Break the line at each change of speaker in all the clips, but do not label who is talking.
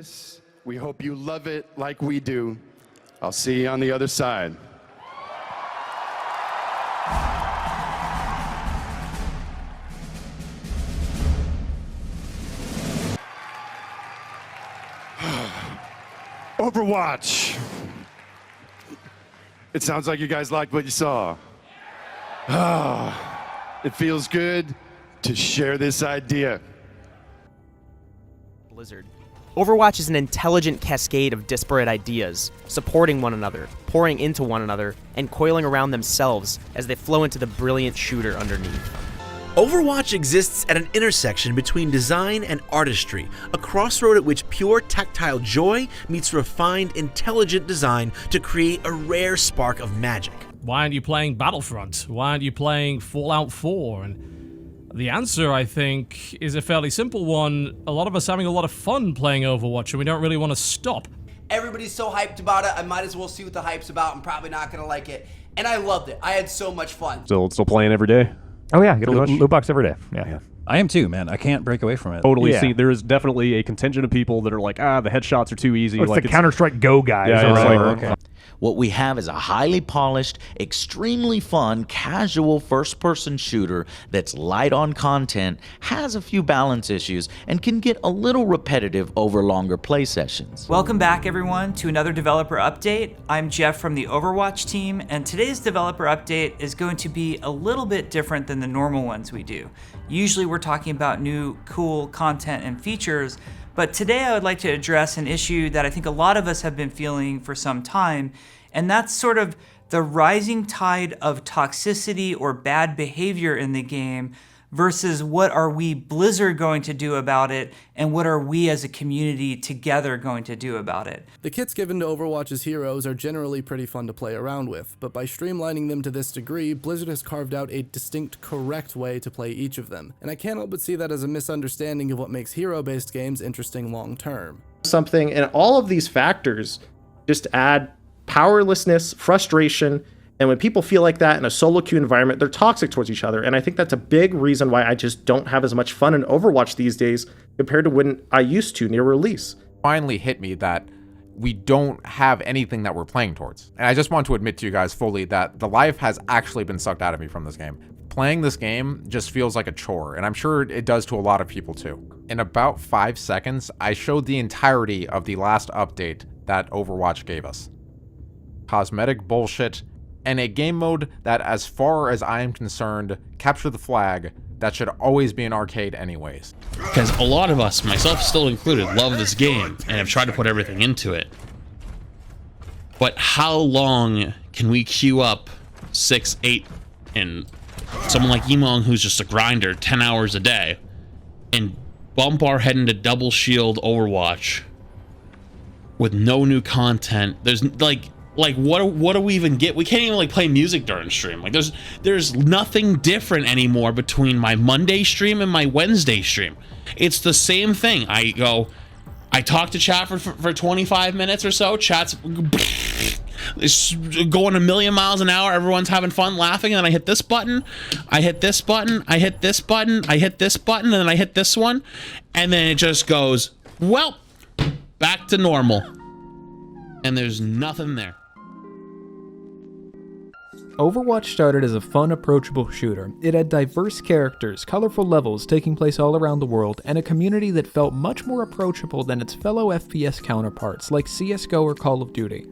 this. We hope you love it like we do. I'll see you on the other side. Overwatch. It sounds like you guys liked what you saw. It feels good to share this idea.
Blizzard. Overwatch is an intelligent cascade of disparate ideas, supporting one another, pouring into one another, and coiling around themselves as they flow into the brilliant shooter underneath.
Overwatch exists at an intersection between design and artistry, a crossroad at which pure tactile joy meets refined, intelligent design to create a rare spark of magic.
Why aren't you playing Battlefront? Why aren't you playing Fallout 4? And the answer, I think, is a fairly simple one. A lot of us having a lot of fun playing Overwatch, and we don't really want to stop.
Everybody's so hyped about it, I might as well see what the hype's about. I'm probably not gonna like it. And I loved it. I had so much fun.
Still playing every day.
Oh yeah, get a loot box every day. Yeah.
I am too, man. I can't break away from it.
Totally. See, there is definitely a contingent of people that are like, the headshots are too easy.
It's like the Counter-Strike Go guys.
Yeah,
right?
Okay.
What we have is a highly polished, extremely fun, casual first-person shooter that's light on content, has a few balance issues, and can get a little repetitive over longer play sessions.
Welcome back, everyone, to another developer update. I'm Jeff from the Overwatch team, and today's developer update is going to be a little bit different than the normal ones we do. Usually we're talking about new, cool content and features, but today I would like to address an issue that I think a lot of us have been feeling for some time, and that's sort of the rising tide of toxicity or bad behavior in the game versus what are we, Blizzard, going to do about it, and what are we as a community together going to do about it.
The kits given to Overwatch's heroes are generally pretty fun to play around with, but by streamlining them to this degree, Blizzard has carved out a distinct, correct way to play each of them, and I can't help but see that as a misunderstanding of what makes hero-based games interesting long-term.
And all of these factors just add powerlessness, frustration, and when people feel like that in a solo queue environment, they're toxic towards each other. And I think that's a big reason why I just don't have as much fun in Overwatch these days compared to when I used to near release.
Finally hit me that we don't have anything that we're playing towards. And I just want to admit to you guys fully that the life has actually been sucked out of me from this game. Playing this game just feels like a chore, and I'm sure it does to a lot of people too. In about 5 seconds, I showed the entirety of the last update that Overwatch gave us. Cosmetic bullshit, and a game mode that, as far as I am concerned, capture the flag, that should always be an arcade anyways.
Because a lot of us, myself still included, love this game and have tried to put everything into it. But how long can we queue up 6, 8, and someone like Emong, who's just a grinder 10 hours a day, and bump our head into double shield Overwatch with no new content? There's like what do we even get? We can't even like play music during stream. Like there's nothing different anymore between my Monday stream and my Wednesday stream. It's the same thing. I talk to chat for 25 minutes or so. Chat's going a million miles an hour. Everyone's having fun, laughing, and then I hit this button, I hit this button, I hit this button, I hit this button, and then I hit this one, and then it just goes, well, back to normal. And there's nothing there.
Overwatch started as a fun, approachable shooter. It had diverse characters, colorful levels taking place all around the world, and a community that felt much more approachable than its fellow FPS counterparts like CSGO or Call of Duty.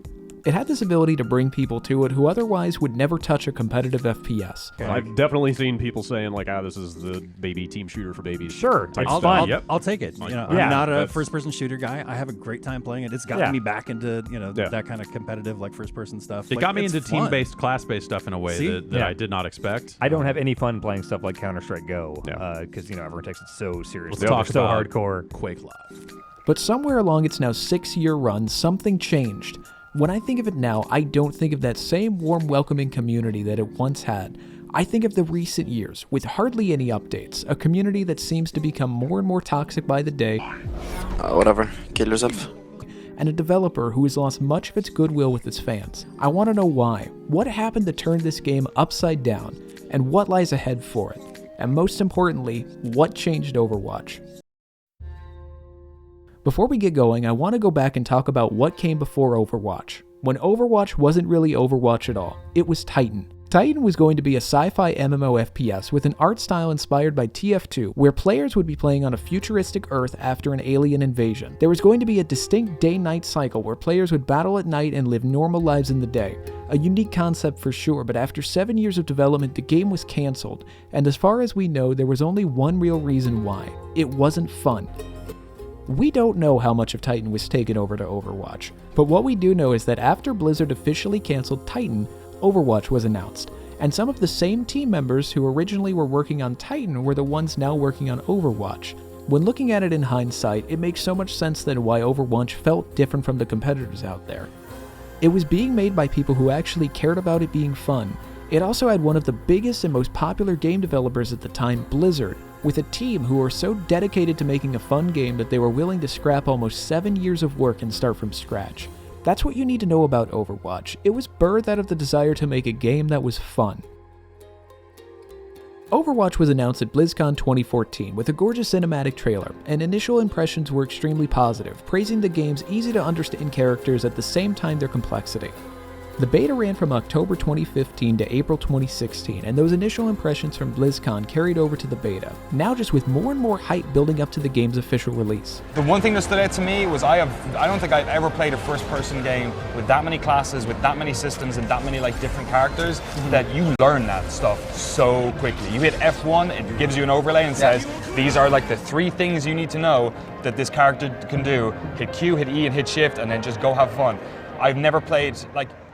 It had this ability to bring people to it who otherwise would never touch a competitive FPS.
I've definitely seen people saying like, this is the baby team shooter for babies.
Sure,
I'll take it. I'm not a first-person shooter guy. I have a great time playing it. It's gotten me back into that kind of competitive like first-person stuff.
It got me into team-based, class-based stuff in a way that I did not expect.
I don't have any fun playing stuff like Counter-Strike Go because everyone takes it so seriously.
Let's talk
so
about
hardcore.
Quake Live.
But somewhere along its now 6-year run, something changed. When I think of it now, I don't think of that same warm, welcoming community that it once had. I think of the recent years, with hardly any updates, a community that seems to become more and more toxic by the day.
Whatever, kill yourself.
And a developer who has lost much of its goodwill with its fans. I want to know why. What happened to turn this game upside down? And what lies ahead for it? And most importantly, what changed Overwatch? Before we get going, I want to go back and talk about what came before Overwatch. When Overwatch wasn't really Overwatch at all, it was Titan. Titan was going to be a sci-fi MMO FPS with an art style inspired by TF2, where players would be playing on a futuristic Earth after an alien invasion. There was going to be a distinct day-night cycle where players would battle at night and live normal lives in the day. A unique concept for sure, but after 7 years of development, the game was cancelled, and as far as we know, there was only one real reason why. It wasn't fun. We don't know how much of Titan was taken over to Overwatch, but what we do know is that after Blizzard officially cancelled Titan, Overwatch was announced, and some of the same team members who originally were working on Titan were the ones now working on Overwatch. When looking at it in hindsight, it makes so much sense then why Overwatch felt different from the competitors out there. It was being made by people who actually cared about it being fun. It also had one of the biggest and most popular game developers at the time, Blizzard, with a team who were so dedicated to making a fun game that they were willing to scrap almost 7 years of work and start from scratch. That's what you need to know about Overwatch. It was birthed out of the desire to make a game that was fun. Overwatch was announced at BlizzCon 2014 with a gorgeous cinematic trailer, and initial impressions were extremely positive, praising the game's easy-to-understand characters at the same time their complexity. The beta ran from October 2015 to April 2016, and those initial impressions from BlizzCon carried over to the beta, now just with more and more hype building up to the game's official release.
The one thing that stood out to me was I don't think I've ever played a first-person game with that many classes, with that many systems, and that many different characters, that you learn that stuff so quickly. You hit F1, it gives you an overlay and says, these are the 3 things you need to know that this character can do. Hit Q, hit E, and hit Shift, and then just go have fun. I've never played,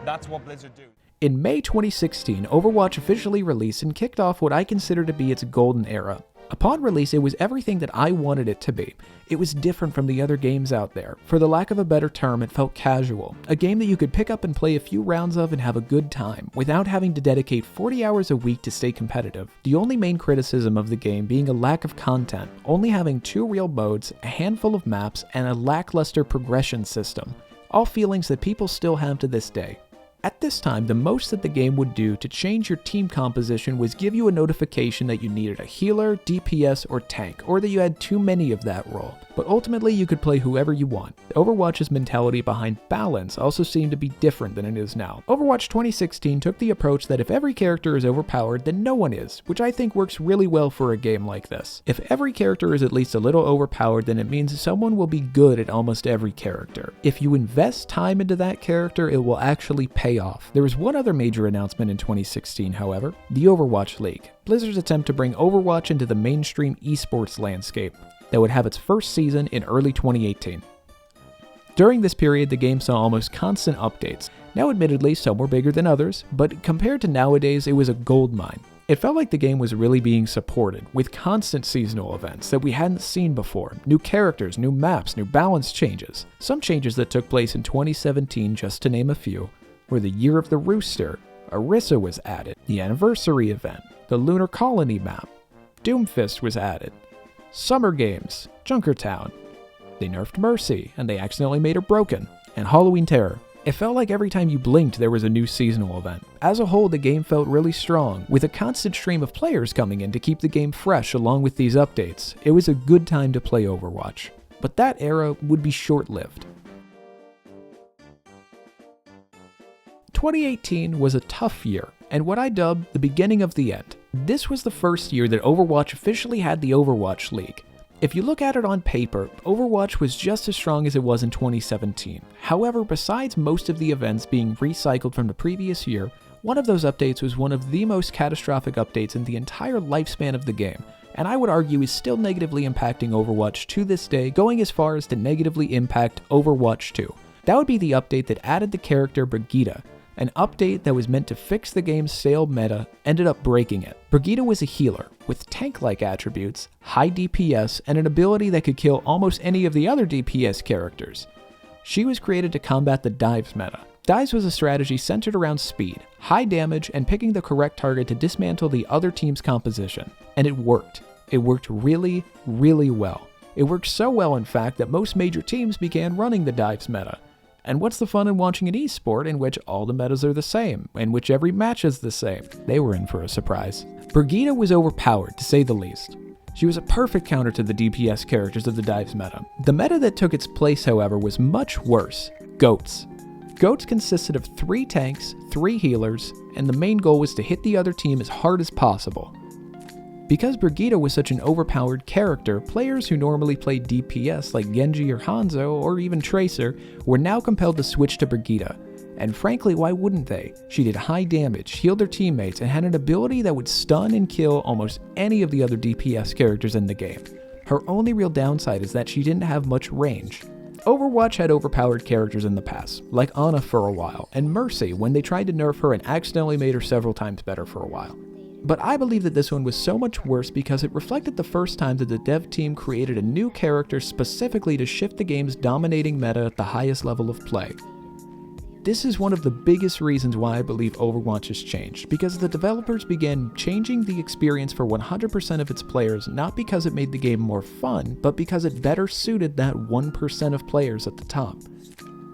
that's what Blizzard do.
In May 2016, Overwatch officially released and kicked off what I consider to be its golden era. Upon release, it was everything that I wanted it to be. It was different from the other games out there. For the lack of a better term, it felt casual. A game that you could pick up and play a few rounds of and have a good time, without having to dedicate 40 hours a week to stay competitive. The only main criticism of the game being a lack of content, only having 2 real modes, a handful of maps, and a lackluster progression system. All feelings that people still have to this day. At this time, the most that the game would do to change your team composition was give you a notification that you needed a healer, DPS, or tank, or that you had too many of that role. But ultimately, you could play whoever you want. Overwatch's mentality behind balance also seemed to be different than it is now. Overwatch 2016 took the approach that if every character is overpowered, then no one is, which I think works really well for a game like this. If every character is at least a little overpowered, then it means someone will be good at almost every character. If you invest time into that character, it will actually pay off. There was one other major announcement in 2016, however, the Overwatch League, Blizzard's attempt to bring Overwatch into the mainstream esports landscape that would have its first season in early 2018. During this period, the game saw almost constant updates. Now admittedly, some were bigger than others, but compared to nowadays, it was a goldmine. It felt like the game was really being supported, with constant seasonal events that we hadn't seen before, new characters, new maps, new balance changes. Some changes that took place in 2017, just to name a few, were the Year of the Rooster, Orisa was added, the Anniversary event, the Lunar Colony map, Doomfist was added, Summer Games, Junkertown, they nerfed Mercy, and they accidentally made her broken, and Halloween Terror. It felt like every time you blinked there was a new seasonal event. As a whole, the game felt really strong, with a constant stream of players coming in to keep the game fresh along with these updates. It was a good time to play Overwatch. But that era would be short-lived. 2018 was a tough year, and what I dubbed the beginning of the end. This was the first year that Overwatch officially had the Overwatch League. If you look at it on paper, Overwatch was just as strong as it was in 2017. However, besides most of the events being recycled from the previous year, one of those updates was one of the most catastrophic updates in the entire lifespan of the game, and I would argue is still negatively impacting Overwatch to this day, going as far as to negatively impact Overwatch 2. That would be the update that added the character Brigitte. An update that was meant to fix the game's stale meta ended up breaking it. Brigitte was a healer, with tank-like attributes, high DPS, and an ability that could kill almost any of the other DPS characters. She was created to combat the dives meta. Dives was a strategy centered around speed, high damage, and picking the correct target to dismantle the other team's composition. And it worked. It worked really, really well. It worked so well, in fact, that most major teams began running the dives meta. And what's the fun in watching an esport in which all the metas are the same, in which every match is the same? They were in for a surprise. Brigitte was overpowered, to say the least. She was a perfect counter to the DPS characters of the Dives meta. The meta that took its place, however, was much worse: goats. Goats consisted of 3 tanks, 3 healers, and the main goal was to hit the other team as hard as possible. Because Brigitte was such an overpowered character, players who normally played DPS like Genji or Hanzo, or even Tracer, were now compelled to switch to Brigitte. And frankly, why wouldn't they? She did high damage, healed her teammates, and had an ability that would stun and kill almost any of the other DPS characters in the game. Her only real downside is that she didn't have much range. Overwatch had overpowered characters in the past, like Ana for a while, and Mercy when they tried to nerf her and accidentally made her several times better for a while. But I believe that this one was so much worse because it reflected the first time that the dev team created a new character specifically to shift the game's dominating meta at the highest level of play. This is one of the biggest reasons why I believe Overwatch has changed, because the developers began changing the experience for 100% of its players, not because it made the game more fun, but because it better suited that 1% of players at the top.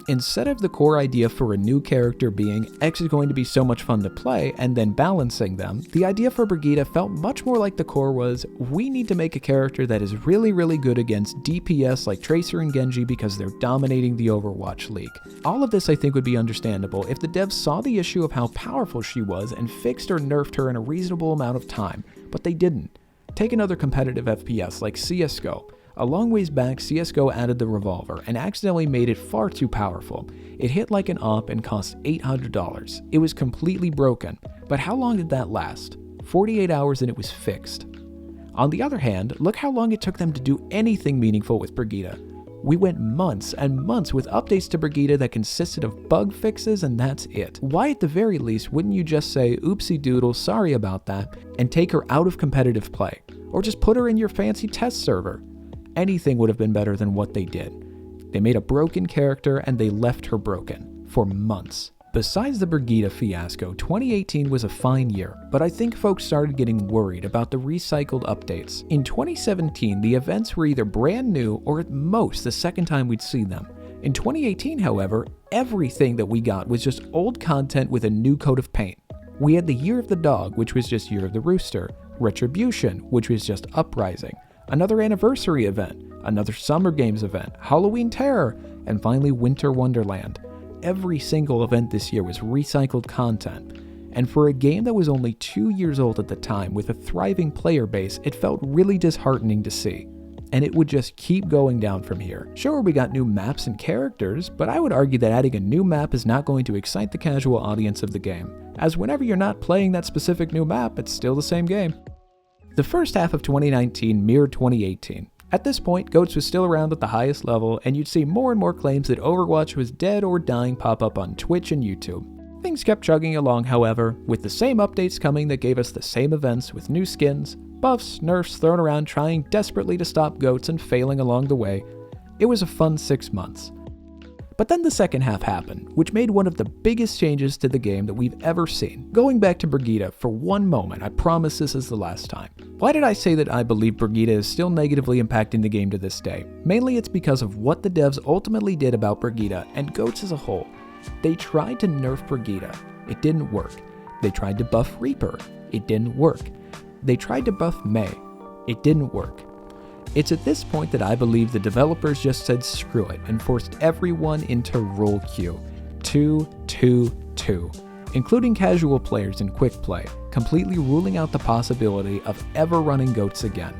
Instead of the core idea for a new character being X is going to be so much fun to play and then balancing them, the idea for Brigitte felt much more like the core was, we need to make a character that is really good against DPS like Tracer and Genji because they're dominating the Overwatch League. All of this I think would be understandable if the devs saw the issue of how powerful she was and fixed or nerfed her in a reasonable amount of time, but they didn't. Take another competitive FPS like CSGO. A long ways back, CSGO added the revolver and accidentally made it far too powerful. It hit like an op and cost $800. It was completely broken, but how long did that last? 48 hours and it was fixed. On the other hand, look how long it took them to do anything meaningful with Brigitte. We went months and months with updates to Brigitte that consisted of bug fixes and that's it. Why at the very least wouldn't you just say, oopsie doodle, sorry about that, and take her out of competitive play? Or just put her in your fancy test server? Anything would have been better than what they did. They made a broken character and they left her broken for months. Besides the Brigitte fiasco, 2018 was a fine year, but I think folks started getting worried about the recycled updates. In 2017, the events were either brand new or at most the second time we'd see them. In 2018, however, everything that we got was just old content with a new coat of paint. We had the Year of the Dog, which was just Year of the Rooster, Retribution, which was just Uprising, another anniversary event, another Summer Games event, Halloween Terror, and finally Winter Wonderland. Every single event this year was recycled content. And for a game that was only 2 years old at the time with a thriving player base, it felt really disheartening to see. And it would just keep going down from here. Sure, we got new maps and characters, but I would argue that adding a new map is not going to excite the casual audience of the game, as whenever you're not playing that specific new map, it's still the same game. The first half of 2019 mirrored 2018. At this point, GOATS was still around at the highest level, and you'd see more and more claims that Overwatch was dead or dying pop up on Twitch and YouTube. Things kept chugging along, however, with the same updates coming that gave us the same events with new skins, buffs, nerfs thrown around trying desperately to stop GOATS and failing along the way. It was a fun 6 months. But then the second half happened, which made one of the biggest changes to the game that we've ever seen. Going back to Brigitte for one moment, I promise this is the last time. Why did I say that I believe Brigitte is still negatively impacting the game to this day? Mainly it's because of what the devs ultimately did about Brigitte and GOATS as a whole. They tried to nerf Brigitte. It didn't work. They tried to buff Reaper. It didn't work. They tried to buff Mei. It didn't work. It's at this point that I believe the developers just said screw it and forced everyone into role queue. 2-2-2, including casual players in quick play, completely ruling out the possibility of ever running GOATS again.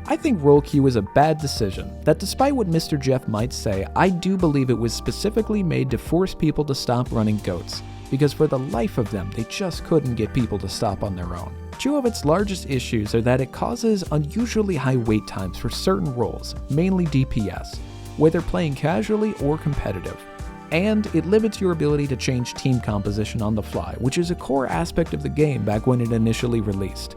I think role queue is a bad decision, that despite what Mr. Jeff might say, I do believe it was specifically made to force people to stop running GOATS, because for the life of them, they just couldn't get people to stop on their own. Two of its largest issues are that it causes unusually high wait times for certain roles, mainly DPS, whether playing casually or competitive. And it limits your ability to change team composition on the fly, which is a core aspect of the game back when it initially released.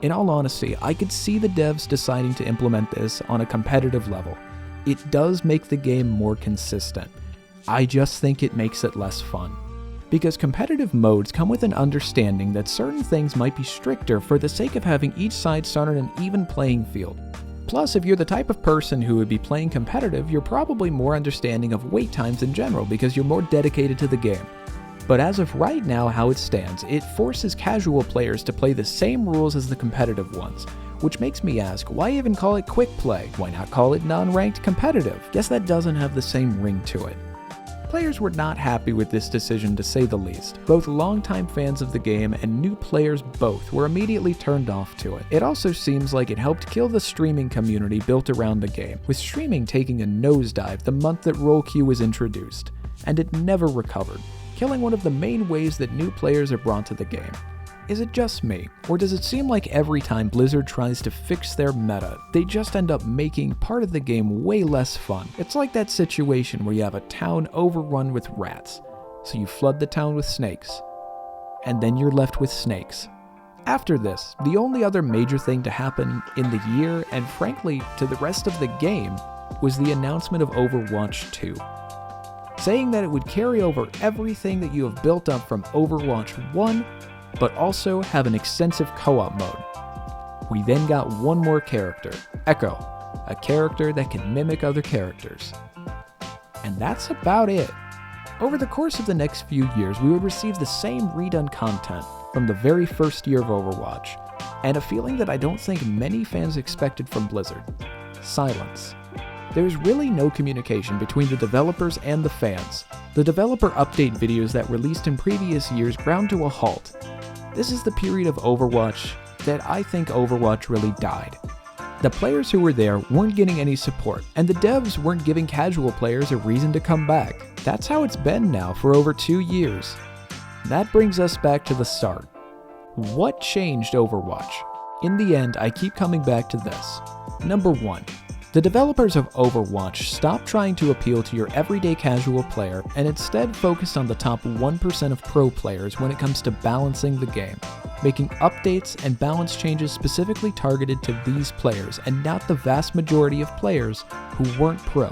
In all honesty, I could see the devs deciding to implement this on a competitive level. It does make the game more consistent. I just think it makes it less fun. Because competitive modes come with an understanding that certain things might be stricter for the sake of having each side start on an even playing field. Plus, if you're the type of person who would be playing competitive, you're probably more understanding of wait times in general because you're more dedicated to the game. But as of right now, how it stands, it forces casual players to play the same rules as the competitive ones, which makes me ask, why even call it quick play? Why not call it non-ranked competitive? Guess that doesn't have the same ring to it. Players were not happy with this decision, to say the least. Both longtime fans of the game and new players both were immediately turned off to it. It also seems like it helped kill the streaming community built around the game, with streaming taking a nosedive the month that Roll Queue was introduced, and it never recovered, killing one of the main ways that new players are brought to the game. Is it just me, or does it seem like every time Blizzard tries to fix their meta, they just end up making part of the game way less fun? It's like that situation where you have a town overrun with rats, so you flood the town with snakes, and then you're left with snakes. After this, the only other major thing to happen in the year, and frankly to the rest of the game, was the announcement of Overwatch 2. Saying that it would carry over everything that you have built up from Overwatch 1, but also have an extensive co-op mode. We then got one more character, Echo, a character that can mimic other characters. And that's about it. Over the course of the next few years, we would receive the same redone content from the very first year of Overwatch, and a feeling that I don't think many fans expected from Blizzard: silence. There's really no communication between the developers and the fans. The developer update videos that released in previous years ground to a halt. This is the period of Overwatch that I think Overwatch really died. The players who were there weren't getting any support, and the devs weren't giving casual players a reason to come back. That's how it's been now for over 2 years. That brings us back to the start. What changed Overwatch? In the end, I keep coming back to this. Number 1. The developers of Overwatch stopped trying to appeal to your everyday casual player and instead focused on the top 1% of pro players when it comes to balancing the game, making updates and balance changes specifically targeted to these players and not the vast majority of players who weren't pro.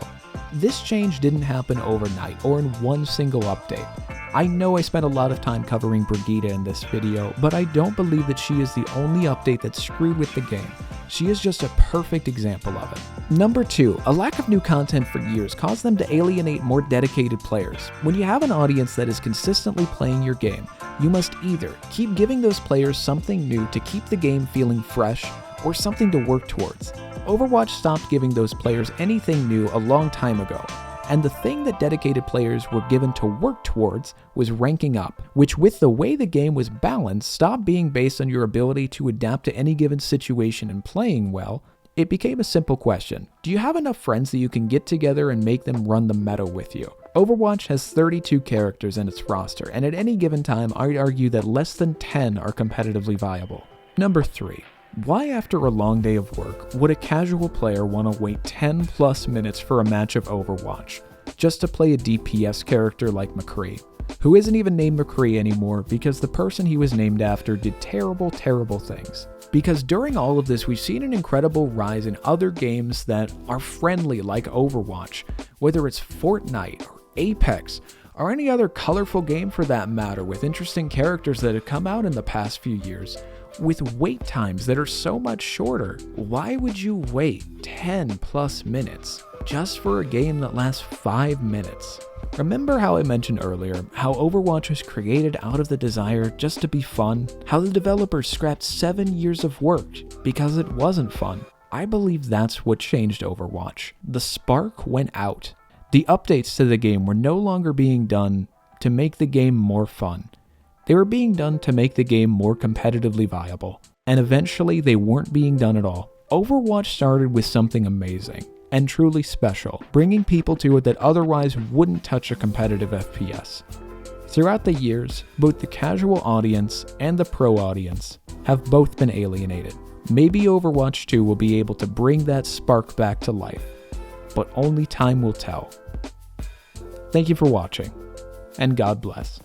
This change didn't happen overnight or in one single update. I know I spent a lot of time covering Brigitte in this video, but I don't believe that she is the only update that screwed with the game. She is just a perfect example of it. Number 2, a lack of new content for years caused them to alienate more dedicated players. When you have an audience that is consistently playing your game, you must either keep giving those players something new to keep the game feeling fresh, or something to work towards. Overwatch stopped giving those players anything new a long time ago, and the thing that dedicated players were given to work towards was ranking up, which with the way the game was balanced stopped being based on your ability to adapt to any given situation and playing well. It became a simple question: do you have enough friends that you can get together and make them run the meta with you? Overwatch has 32 characters in its roster, and at any given time I'd argue that less than 10 are competitively viable. Number 3. Why after a long day of work would a casual player want to wait 10 plus minutes for a match of Overwatch, just to play a DPS character like McCree, who isn't even named McCree anymore because the person he was named after did terrible things? Because during all of this, we've seen an incredible rise in other games that are friendly like Overwatch, whether it's Fortnite or Apex, or any other colorful game for that matter with interesting characters that have come out in the past few years. With wait times that are so much shorter, why would you wait 10 plus minutes just for a game that lasts 5 minutes? Remember how I mentioned earlier how Overwatch was created out of the desire just to be fun? How the developers scrapped 7 years of work because it wasn't fun? I believe that's what changed Overwatch. The spark went out. The updates to the game were no longer being done to make the game more fun. They were being done to make the game more competitively viable, and eventually they weren't being done at all. Overwatch started with something amazing and truly special, bringing people to it that otherwise wouldn't touch a competitive FPS. Throughout the years, both the casual audience and the pro audience have both been alienated. Maybe Overwatch 2 will be able to bring that spark back to life, but only time will tell. Thank you for watching, and God bless.